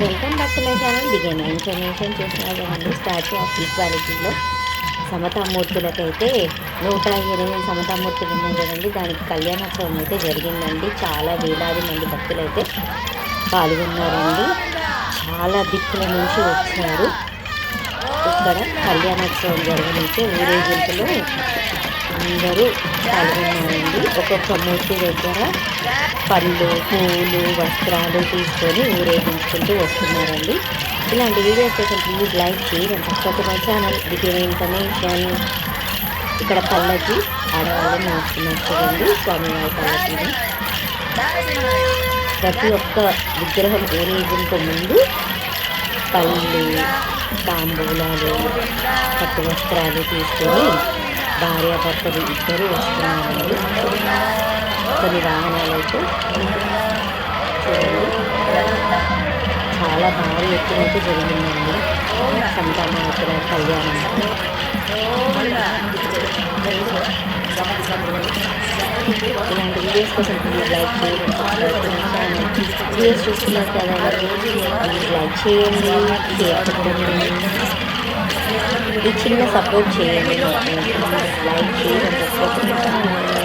Welcome back to my channel దిగేనా information చూసినా కదండి. స్టాచ్యూ ఆఫ్ ఈక్వాలిటీలో సమతామూర్తులకైతే 128 సమతామూర్తులు ఉన్నాయి కదండి. దానికి కళ్యాణోత్సవం అయితే జరిగిందండి. చాలా వేలాది మంది భక్తులు అయితే పాల్గొన్నారండి. చాలా దిక్కుల నుంచి వచ్చారు. ఇక్కడ కళ్యాణోత్సవం జరగనికే ఊరేగింపులో అందరూ పాల్గొన్నారండి. ఒక్కొక్క మూర్తి దగ్గర పళ్ళు, పూలు, వస్త్రాలు తీసుకొని ఊరేగించుకుంటూ వస్తున్నారండి. ఇలాంటి వీడియోస్ కోసం please like share and subscribe to my channel దిగిన ఇన్ఫర్మేషన్. ఇక్కడ పల్లకి ఆడవాళ్ళు నడుస్తున్నారు చూడండి, స్వామివారి పల్లకిని. ప్రతి ఒక్క విగ్రహం ఊరేగింపు ముందు పళ్ళు, తాంబూలాలు, పట్టు వస్త్రాలు తీసుకొని భార్యాభర్తలు ఇద్దరు వస్తున్నారండి. కొన్ని వాహనాలు అయితే చూడండి, చాలా భారీ ఎత్తున అయితే జరిగిందండి సమతామూర్తుల కళ్యాణం. ఇలాంటి వీడియోస్ కోసం ప్లీజ్ లైక్ చేయండి, వీడియోస్ చూస్తున్నారు కదా, ప్లీజ్ లైక్ చేయండి, షేర్ పెట్టండి. ఈ చిన్న సపోర్ట్ చేయండి, లైక్ చేయండి, సపోర్ట్